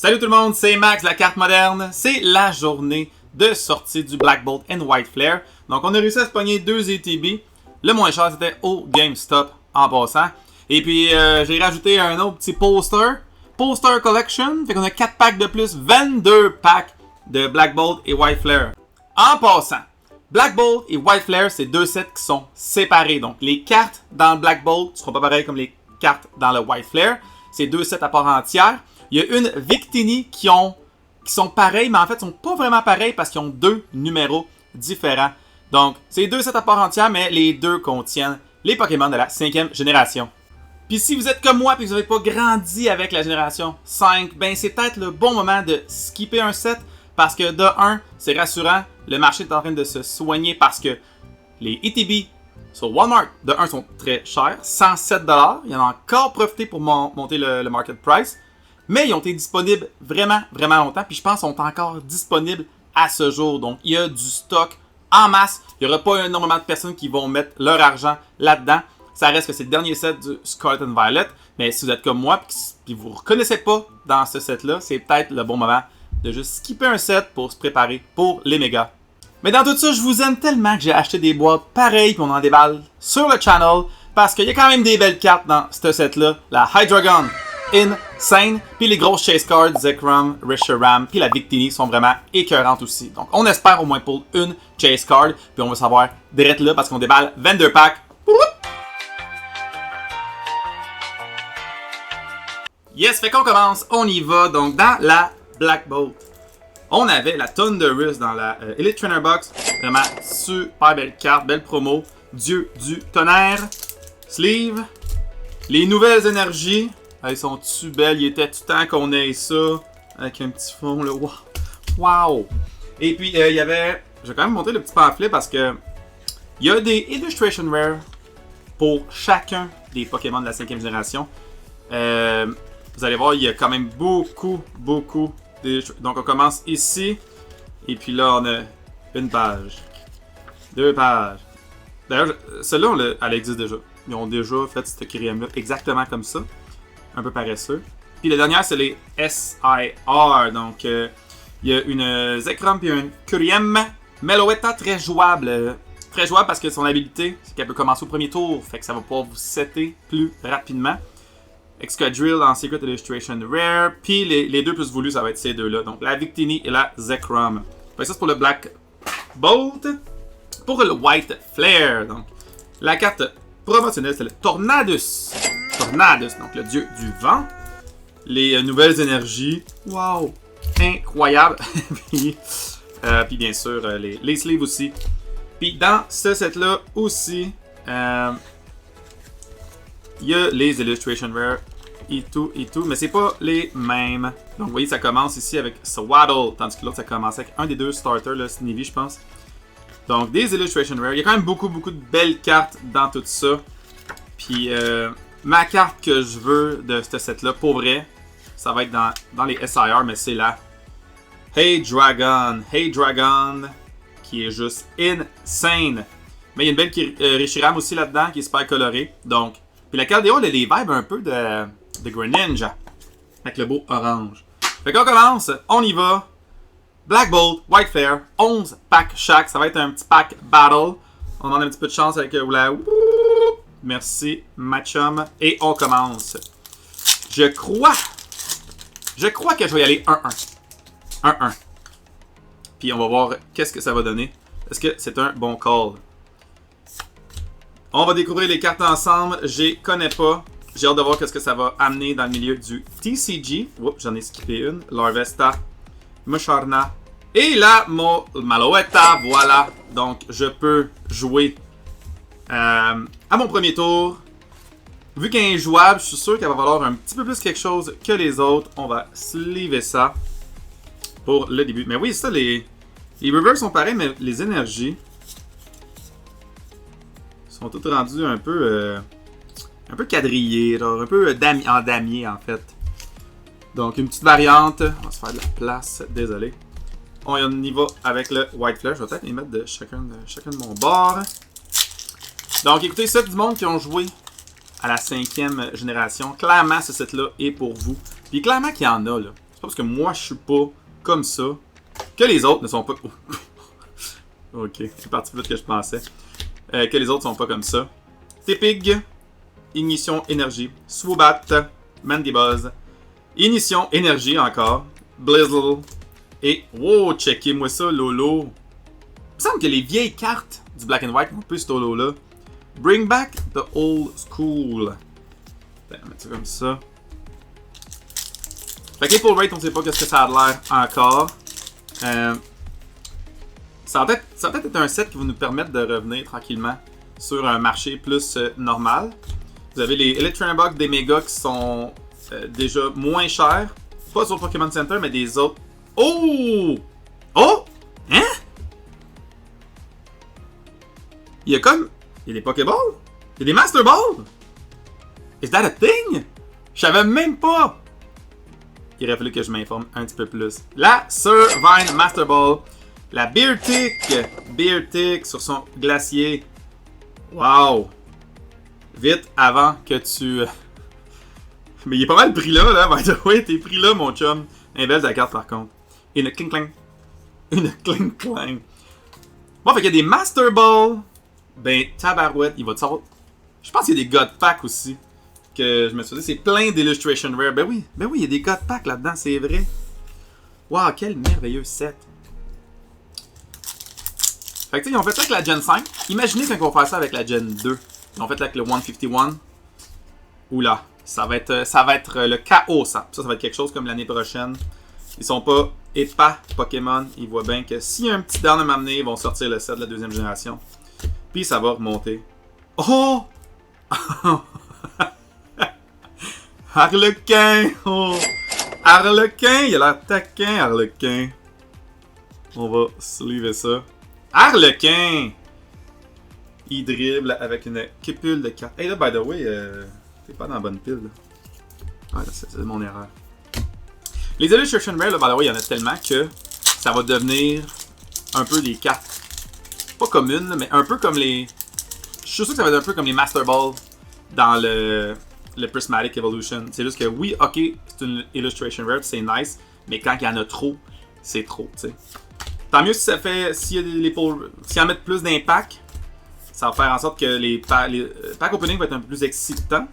Salut tout le monde, c'est Max de la carte moderne. C'est la journée de sortie du Black Bolt and White Flare. Donc on a réussi à se pogner 2 ATB. Le moins cher c'était au GameStop en passant. Et puis j'ai rajouté un autre petit Poster Collection. Fait qu'on a 4 packs de plus, 22 packs de Black Bolt et White Flare. En passant, Black Bolt et White Flare, c'est 2 sets qui sont séparés. Donc les cartes dans le Black Bolt ne seront pas pareilles comme les cartes dans le White Flare. C'est 2 sets à part entière. Il y a une Victini qui sont pareils, mais en fait, ils sont pas vraiment pareils parce qu'ils ont 2 numéros différents. Donc, c'est 2 sets à part entière, mais les 2 contiennent les Pokémon de la 5e génération. Puis si vous êtes comme moi et que vous n'avez pas grandi avec la génération 5, ben c'est peut-être le bon moment de skipper un set parce que de 1, c'est rassurant, le marché est en train de se soigner parce que les ETB sur Walmart, de 1, sont très chers, 107$. Il y en a encore profité pour monter le market price. Mais ils ont été disponibles vraiment longtemps. Puis je pense qu'ils sont encore disponibles à ce jour. Donc il y a du stock en masse. Il n'y aura pas énormément de personnes qui vont mettre leur argent là-dedans. Ça reste que c'est le dernier set du Scarlet and Violet. Mais si vous êtes comme moi et vous ne vous reconnaissez pas dans ce set-là, c'est peut-être le bon moment de juste skipper un set pour se préparer pour les mégas. Mais dans tout ça, je vous aime tellement que j'ai acheté des boîtes pareilles et on en déballe sur le channel. Parce qu'il y a quand même des belles cartes dans ce set-là. La Hydreigon Insane, puis les grosses chase cards, Zekrom, Reshiram, puis la Victini sont vraiment écœurantes aussi. Donc on espère au moins pour une chase card, puis on va savoir direct là parce qu'on déballe 22 packs. Yes, fait qu'on commence, on y va. Donc dans la Black Bolt, on avait la Thunderous dans la Elite Trainer Box. Vraiment super belle carte, belle promo. Dieu du tonnerre. Sleeve. Les nouvelles énergies. Elles sont-tu belles? Il était tout temps qu'on ait ça. Avec un petit fond là. Wow! Et puis il y avait. Je vais quand même montrer le petit pamphlet parce que il y a des Illustration Rare pour chacun des Pokémon de la 5e génération. Vous allez voir, il y a quand même beaucoup. Donc on commence ici. Et puis là, on a une page. 2 pages. D'ailleurs, celle-là, elle existe déjà. Ils ont déjà fait cette crème-là exactement comme ça. Un peu paresseux. Puis la dernière, c'est les SIR. Donc, il y a une Zekrom et une Kuriem. Meloetta, très jouable. Très jouable parce que son habilité, c'est qu'elle peut commencer au premier tour. Fait que ça va pouvoir vous setter plus rapidement. Excadrill en Secret Illustration Rare. Puis les 2 plus voulus, ça va être ces 2-là. Donc, la Victini et la Zekrom. Fait que ça, c'est pour le Black Bolt. Pour le White Flare. Donc, la carte promotionnelle, c'est le Tornadus. Donc le dieu du vent. Les nouvelles énergies. Wow! Incroyable! puis bien sûr, les sleeves aussi. Puis dans ce set-là aussi, il y a les Illustration Rare et tout. Mais c'est pas les mêmes. Donc vous voyez, ça commence ici avec Swaddle. Tandis que l'autre, ça commence avec un des 2 starters, là, Snivy, je pense. Donc des Illustration Rare. Il y a quand même beaucoup de belles cartes dans tout ça. Puis ma carte que je veux de ce set-là, pour vrai, ça va être dans les SIR, mais c'est la Hydreigon, qui est juste insane. Mais il y a une belle Reshiram aussi là-dedans, qui est super colorée. Donc, puis la carte des hauts, elle a des vibes un peu de Greninja, avec le beau orange. Fait qu'on commence, on y va. Black Bolt, White Flare, 11 packs chaque. Ça va être un petit pack battle. On demande un petit peu de chance avec la... Merci, Matchum. Et on commence. Je crois que je vais y aller 1-1. 1-1. Puis on va voir qu'est-ce que ça va donner. Est-ce que c'est un bon call? On va découvrir les cartes ensemble. Je les connais pas. J'ai hâte de voir qu'est-ce que ça va amener dans le milieu du TCG. Oups, j'en ai skippé une. Larvesta, Musharna et la Meloetta. Voilà. Donc, je peux jouer à mon premier tour. Vu qu'elle est jouable, je suis sûr qu'elle va valoir un petit peu plus quelque chose que les autres. On va sleever ça pour le début. Mais oui, ça, les reverse sont pareils, mais les énergies sont toutes rendues un peu quadrillées, genre un peu en damier en fait. Donc une petite variante. On va se faire de la place, désolé. On y va avec le White Flare. Je vais peut-être les mettre de chacun de mon bord. Donc écoutez, ça, du monde qui ont joué à la 5e génération, clairement ce set-là est pour vous. Puis clairement qu'il y en a là. C'est pas parce que moi je suis pas comme ça que les autres ne sont pas. Ok, c'est parti plus vite que je pensais. Que les autres sont pas comme ça. Tepig, Ignition Énergie, Swoobat, Mandibuzz, Ignition Énergie encore, Blizzle, et wow, checkez-moi ça, Lolo. Il me semble que les vieilles cartes du Black and White ont plus ce Lolo-là. Bring back the old school. On va mettre ça comme ça. Fait que Pull Rate, on sait pas qu'est-ce que ça a l'air encore. Ça va peut-être être un set qui va nous permettre de revenir tranquillement sur un marché plus normal. Vous avez les Electronabog des Mega qui sont déjà moins chers. Pas sur Pokémon Center, mais des autres. Oh! Oh! Hein? Il y a des Pokéballs? Il y a des Master Balls? Is that a thing? Je savais même pas! Il aurait fallu que je m'informe un petit peu plus. La Servine Master Ball. La Beartic sur son glacier. Wow! Vite avant que tu. Mais il est pas mal pris là, by the way, t'es pris là, mon chum. Un belle ta carte par contre. Et une cling-clang. Une cling-clang. Bon, fait qu'il y a des Master Ball. Ben, tabarouette, il va te savoir. Je pense qu'il y a des God Pack aussi. Que je me suis dit, c'est plein d'Illustration Rare. Ben oui, il y a des God Pack là-dedans, c'est vrai. Wow, quel merveilleux set. Fait que tu sais, ils ont fait ça avec la Gen 5. Imaginez quand ils vont faire ça avec la Gen 2. Ils ont fait ça avec le 151. Oula, ça va être le chaos, ça. Ça va être quelque chose comme l'année prochaine. Ils sont pas épais Pokémon. Ils voient bien que s'il y a un petit down à m'amener, ils vont sortir le set de la deuxième génération. Puis ça va remonter. Oh! Harlequin! Oh! Harlequin! Il a l'air taquin, Harlequin. On va suivre ça. Harlequin! Il dribble avec une cupule de 4. Hey là, by the way, t'es pas dans la bonne pile. Là. Ouais, c'est mon erreur. Les Illustration Rare, là, by the way, il y en a tellement que ça va devenir un peu des cartes. Pas communes, mais un peu comme les. Je suis sûr que ça va être un peu comme les Master Ball dans le Prismatic Evolution. C'est juste que oui, ok, c'est une Illustration Rare, c'est nice, mais quand il y en a trop, c'est trop, tu sais. Tant mieux si ça fait. S'il y en mettent plus d'impact, ça va faire en sorte que les pack opening vont être un peu plus excitants.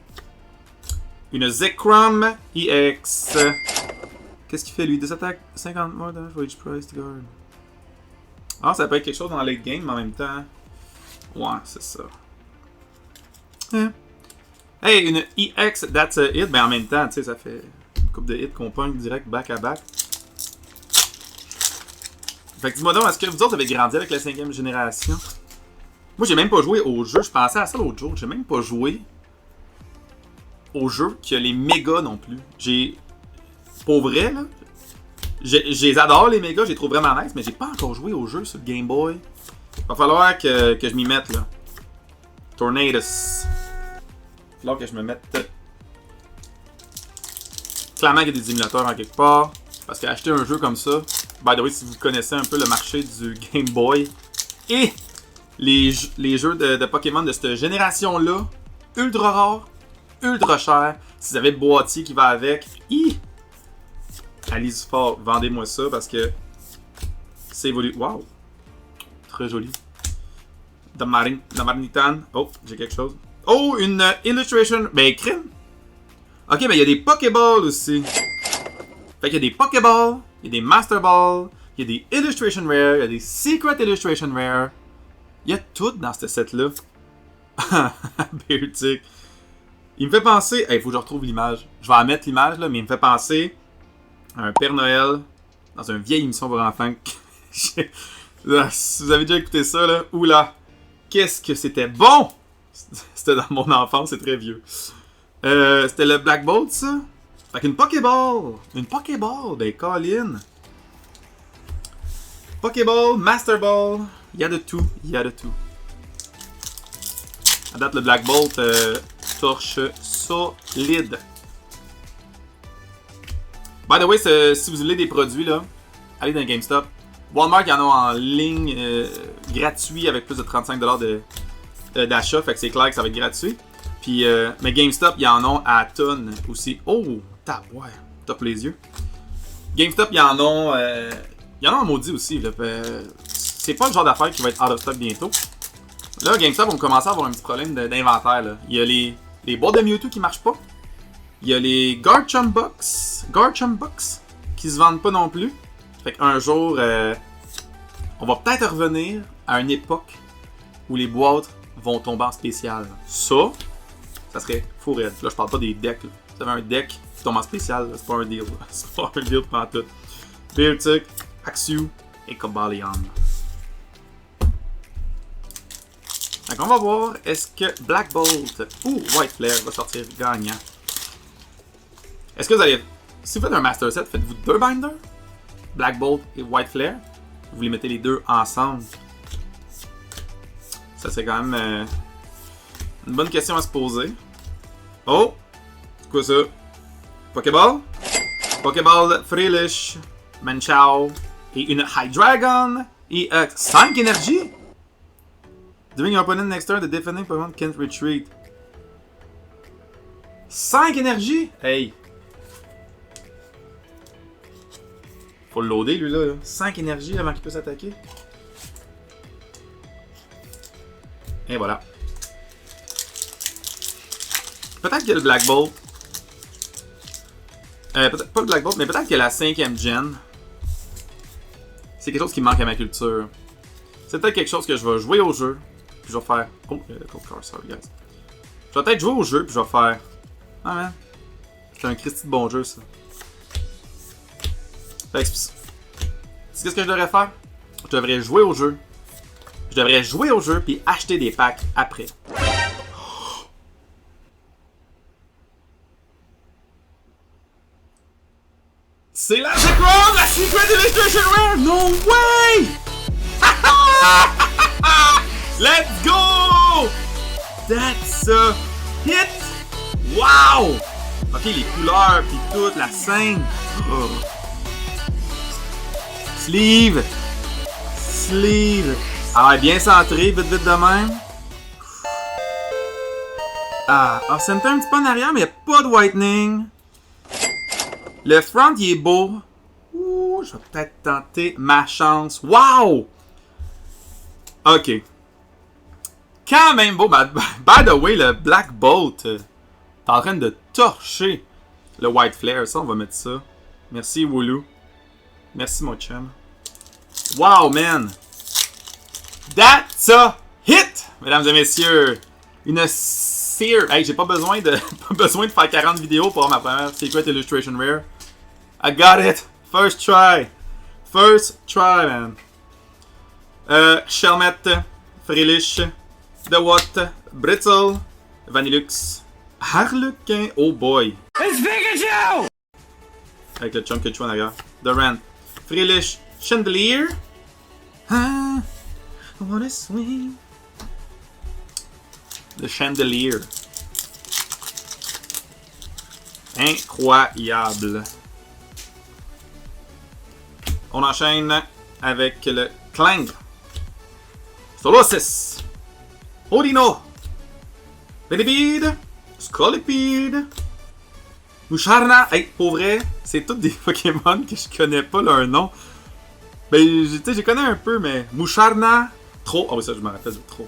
Une Zekrom EX. Qu'est-ce qu'il fait lui? Des attaques 50 more damage for each price to guard. Ah, ça peut être quelque chose dans la late game, mais en même temps. Ouais, c'est ça. Hey, une EX, that's a hit. Ben en même temps, tu sais, ça fait une couple de hits qu'on pogne direct back à back. Fait que dis-moi donc, est-ce que vous autres avez grandi avec la 5e génération? Moi, j'ai même pas joué au jeu. Je pensais à ça l'autre jour. J'ai même pas joué au jeu qui a les mégas non plus. Pour vrai, là. Je les adore, les mégas. Je les trouve vraiment nice, mais j'ai pas encore joué au jeu sur le Game Boy. Va falloir que je m'y mette, là. Tornadus. Va falloir que je me mette. Clairement, il y a des émulateurs en quelque part. Parce qu'acheter un jeu comme ça, by the way, si vous connaissez un peu le marché du Game Boy et les jeux de Pokémon de cette génération-là, ultra rares, ultra chers. Si vous avez le boîtier qui va avec, allez-y fort, vendez-moi ça parce que c'est évolué. Wow! Très joli. Damaritan. Oh, j'ai quelque chose. Oh, une illustration. Ben, crime. Ok, ben il y a des Pokéballs aussi. Fait qu'il y a des Pokéballs, il y a des Master Balls, il y a des Illustration Rare, il y a des Secret Illustration Rare. Il y a tout dans ce set-là. Beartic. Il me fait penser. Il faut que je retrouve l'image. Je vais en mettre l'image, là, mais il me fait penser à un Père Noël dans une vieille émission pour enfants. Si vous avez déjà écouté ça, là, oula, qu'est-ce que c'était bon! C'était dans mon enfance, c'est très vieux. C'était le Black Bolt, ça? Fait qu'une Pokéball! Une Pokéball! Ben, Colin! Pokéball, Master Ball, il y a de tout, il y a de tout. À date, le Black Bolt torche solide. By the way, si vous voulez des produits, là, allez dans GameStop. Walmart, il y en a en ligne gratuit avec plus de 35$ d'achat, fait que c'est clair que ça va être gratuit. Puis, mais GameStop, il y en a à tonnes aussi. Oh, tabouère, top les yeux. GameStop, ils en ont en maudit aussi. C'est pas le genre d'affaire qui va être out of stock bientôt. Là, GameStop vont commencer à avoir un petit problème d'inventaire. Il y a les boîtes de Mewtwo qui marchent pas. Il y a les Garchomp Box qui se vendent pas non plus. Fait qu'un jour, on va peut-être revenir à une époque où les boîtes vont tomber en spécial. Ça serait fou raide. Là, je parle pas des decks. Là. Si vous avez un deck qui tombe en spécial, c'est pas un deal. C'est pas un deal pour tout. Beartic, Axew et Cobalion. Donc on va voir, est-ce que Black Bolt ou White Flare va sortir gagnant. Est-ce que vous allez... Si vous faites un Master Set, faites-vous 2 binders? Black Bolt et White Flare? Vous les mettez les deux ensemble? Ça c'est quand même une bonne question à se poser. Oh! C'est quoi ça? Pokéball? Pokéball Freelish, Manchao et une Hydreigon et 5 énergies? During your opponent next turn, the defending Pokémon can't retreat. 5 énergies? Hey! Faut le loader lui là. 5 énergies avant qu'il puisse attaquer. Et voilà. Peut-être que le Black Bolt. Peut-être pas le Black Bolt, mais peut-être que la 5e gen. C'est quelque chose qui manque à ma culture. C'est peut-être quelque chose que je vais jouer au jeu. Puis je vais faire. Oh, il y a le Cold Car, sorry guys. Je vais peut-être jouer au jeu, puis je vais faire. Ah man. C'est un Christy de bon jeu ça. Fait que qu'est-ce que je devrais faire? Je devrais jouer au jeu. Je devrais jouer au jeu puis acheter des packs après. C'est la Zekrom, la Secret Illustration Rare! No way! Let's go! That's a hit! Wow! Ok, les couleurs puis toute la scène. Oh. Sleeve! Ah, bien centré, vite de même. Ah, Center un petit peu en arrière, mais il n'y a pas de whitening. Le front, il est beau. Ouh, je vais peut-être tenter ma chance. Wow! Ok. Quand même beau. By the way, le Black Bolt, t'es en train de torcher le White Flare. Ça, on va mettre ça. Merci, Wooloo. Merci, mon chum. Wow, man! That's a hit! Mesdames et messieurs! Une Seer. Hey, j'ai pas besoin de faire 40 vidéos pour avoir ma première Secret Illustration Rare. I got it! First try! Man. Shelmet, Freelish, DeWatt, Brittle, Vanillux, Harlequin, oh boy! It's Pikachu! Avec le Chunkachu en arrière. Durant, Freelish, Chandelier. Ah, what a swing. Le Chandelier. Incroyable. On enchaîne avec le Clang. Solosis. Odino. Venipede. Scolipede. Musharna. Hey, pour vrai, c'est tous des Pokémon que je connais pas leur nom. Ben, tu sais, je connais un peu, mais Musharna. Trop. Oh, oui, ça, je me rappelle de trop.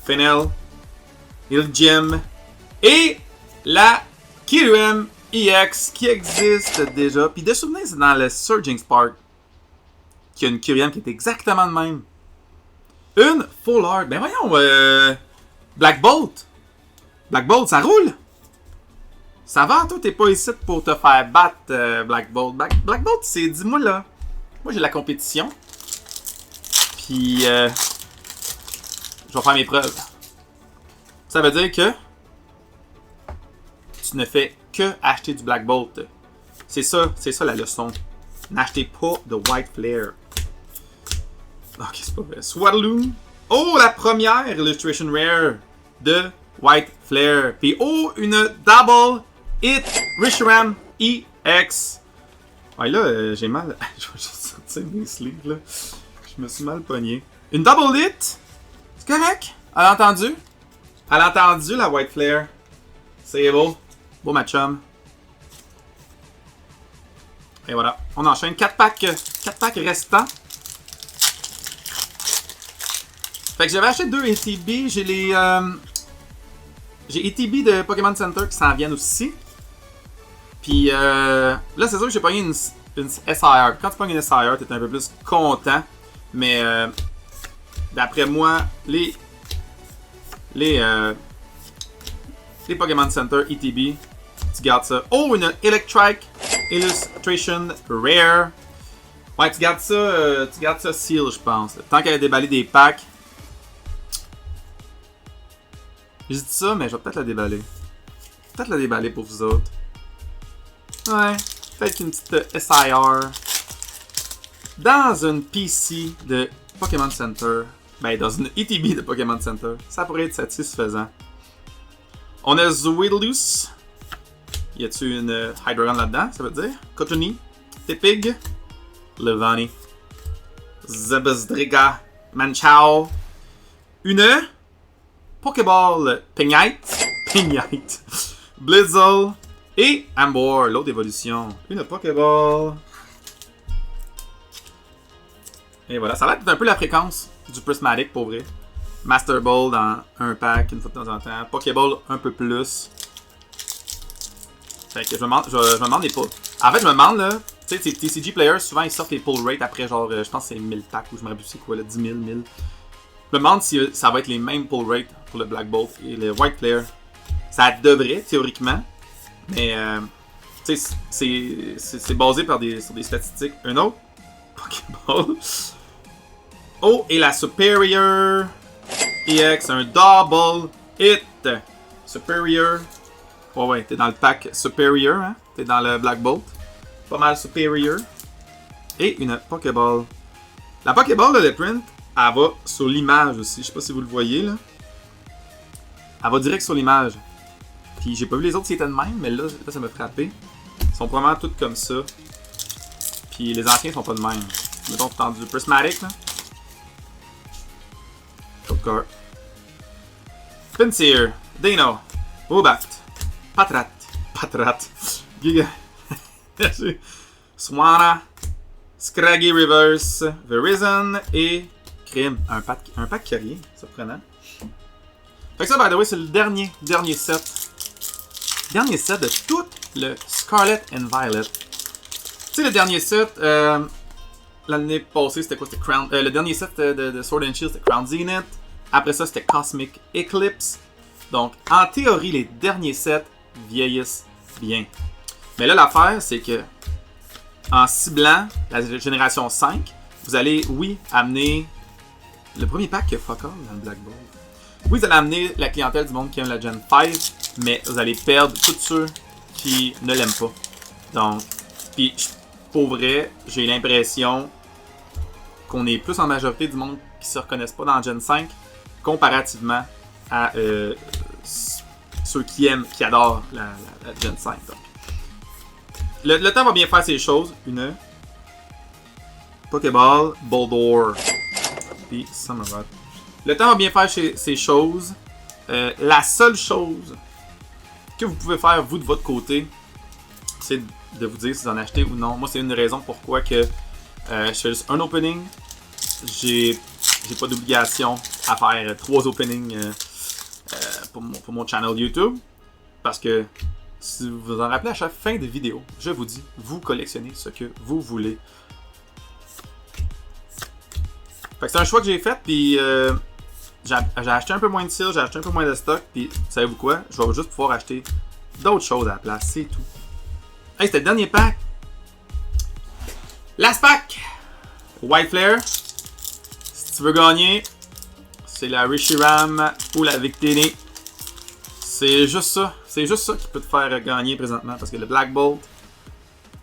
Fennel. Ilgem. Et la Kyurem EX qui existe déjà. Puis de souvenir, c'est dans le Surging Spark qu'il y a une Kyurem qui est exactement de même. Une Full Art. Ben voyons, Black Bolt. Black Bolt, ça roule. Ça va, toi, t'es pas ici pour te faire battre, Black Bolt. Black Bolt, c'est, dis-moi là. Moi, j'ai la compétition. Puis, je vais faire mes preuves. Ça veut dire que tu ne fais que acheter du Black Bolt. C'est ça la leçon. N'achetez pas de White Flare. Ok, c'est pas vrai. Swaddloo. Oh, la première Illustration Rare de White Flare. Puis, oh, une Double Hit Reshiram EX. Ouais, là, j'ai mal. Je vais juste sortir mes sleeves, là. Je me suis mal pogné. Une Double Hit. C'est correct. Elle a entendu? Elle a entendu la White Flare. C'est beau. Beau ma chum. Et voilà, on enchaîne 4 packs restants. Fait que j'avais acheté 2 ATB, j'ai les... j'ai ATB de Pokémon Center qui s'en viennent aussi. Puis là, c'est sûr que j'ai pogné une SIR. Quand tu pognes une SIR, t'es un peu plus content. Mais d'après moi, les Pokémon Center ETB, tu gardes ça. Oh, une Electric Illustration Rare. Ouais, tu gardes ça seal, je pense. Tant qu'elle a déballé des packs. Je dis ça, mais je vais peut-être la déballer. Peut-être la déballer pour vous autres. Ouais, peut-être une petite SIR. Dans une PC de Pokémon Center. Ben, dans une ETB de Pokémon Center. Ça pourrait être satisfaisant. On a Zweedlus. Y a-tu une Hydreigon là-dedans, ça veut dire? Cottonee. Tepig. Levani. Zabazdriga. Manchow. Une Pokéball Pignite. Blizzle. Et Ambor, l'autre évolution. Une Pokéball. Et voilà, ça va être un peu la fréquence du Prismatic pour vrai. Master Ball dans un pack une fois de temps en temps. Pokéball un peu plus. Fait que je me demande les pulls. En fait, je me demande là, tu sais, TCG Players, souvent ils sortent les pull rates après genre, je pense que c'est 1000 packs ou je me rappelle c'est quoi, là, 10 000, 1000. Je me demande si ça va être les mêmes pull rates pour le Black Bolt et le White Player. Ça devrait, théoriquement. Mais, tu sais, c'est basé sur des statistiques. Un autre Pokéball. Oh, et la Superior EX, un Double Hit. Superior. Oh ouais, t'es dans le pack Superior, hein? T'es dans le Black Bolt. Pas mal Superior. Et une Pokéball. La Pokéball, là, le print, elle va sur l'image aussi. Je sais pas si vous le voyez, là. Elle va direct sur l'image. Puis j'ai pas vu les autres si étaient de même, mais là ça m'a frappé. Ils sont probablement tous comme ça. Puis les anciens sont pas de même. Mettons tout entendu. Prismatic, là. Code Pinsir. Dino. Woobat. Patrat. Giga. Swanna. Scraggy Reverse. Verizon. Et Crime. Un pack qui a rien. Surprenant. Fait que ça, by the way, c'est le dernier set. Dernier set de tout le Scarlet and Violet. Tu sais, le dernier set, l'année passée, c'était quoi? C'était Crown. Le dernier set de Sword and Shield, c'était Crown Zenith. Après ça, c'était Cosmic Eclipse. Donc, en théorie, les derniers sets vieillissent bien. Mais là, l'affaire, c'est que en ciblant la génération 5, vous allez, oui, amener le premier pack que fuck all dans le Black Ball. Oui, vous allez amener la clientèle du monde qui aime la Gen 5, mais vous allez perdre tous ceux qui ne l'aiment pas. Donc, puis pour vrai, j'ai l'impression qu'on est plus en majorité du monde qui se reconnaissent pas dans Gen 5 comparativement à ceux qui aiment, qui adorent la Gen 5. Donc, le temps va bien faire ses choses. Une Pokéball Boldore. Puis Summerbat. Le temps va bien faire ces choses. La seule chose que vous pouvez faire, vous, de votre côté, c'est de vous dire si vous en achetez ou non. Moi, c'est une raison pourquoi que je fais juste un opening. J'ai pas d'obligation à faire 3 openings pour mon channel YouTube. Parce que, si vous vous en rappelez à chaque fin de vidéo, je vous dis, vous collectionnez ce que vous voulez. Fait que c'est un choix que j'ai fait, puis j'ai acheté un peu moins de cils, j'ai acheté un peu moins de stock, puis savez-vous quoi? Je vais juste pouvoir acheter d'autres choses à la place, c'est tout. Hey, c'était le dernier pack. Last pack! White Flare. Si tu veux gagner, c'est la Reshiram ou la Victini. C'est juste ça. C'est juste ça qui peut te faire gagner présentement, parce que le Black Bolt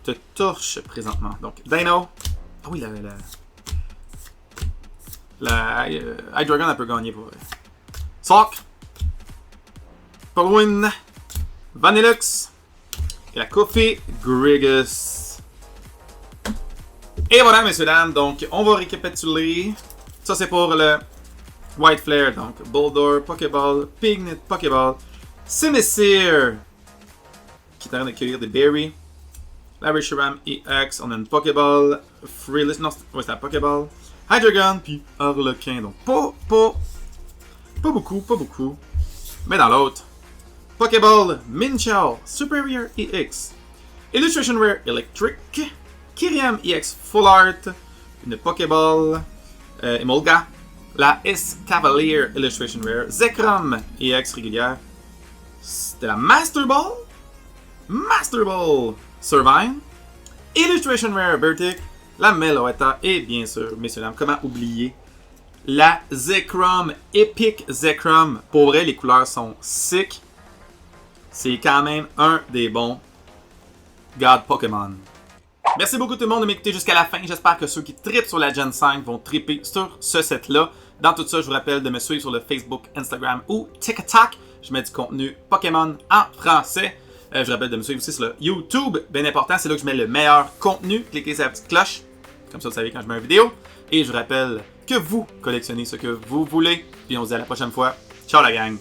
te torche présentement. Donc, Dino. Ah oui, la Hydreigon, elle peut gagner pour vrai. Sock. Powin. Vanillux. Et la Coffee Grigus. Et voilà, messieurs, dames. Donc, on va récapituler. Ça, c'est pour le White Flare. Donc, Boldore, Pokéball, Pignet, Pokéball, Simisear, qui est en train de cueillir des berries. la Reshiram EX, on a une Pokéball, Freelist, non, ouais, c'est la Pokéball, Hydreigon, puis Harlequin. Donc, pas beaucoup. Mais dans l'autre, Pokéball, Minchao, Superior EX, Illustration Rare Electric, Kyriam EX Full Art, une Pokéball, Emolga, la S-Cavalier Illustration Rare, Zekrom EX régulière, c'était la Master Ball, Servine, Illustration Rare Bertic, la Meloetta et bien sûr, messieurs dames, comment oublier la Zekrom, Epic Zekrom. Pour vrai, les couleurs sont sick. C'est quand même un des bons God Pokémon. Merci beaucoup tout le monde de m'écouter jusqu'à la fin. J'espère que ceux qui trippent sur la Gen 5 vont tripper sur ce set-là. Dans tout ça, je vous rappelle de me suivre sur le Facebook, Instagram ou TikTok. Je mets du contenu Pokémon en français. Je vous rappelle de me suivre aussi sur le YouTube. Bien important, c'est là que je mets le meilleur contenu. Cliquez sur la petite cloche. Comme ça, vous savez quand je mets une vidéo. Et je vous rappelle que vous collectionnez ce que vous voulez. Puis on se dit à la prochaine fois. Ciao la gang!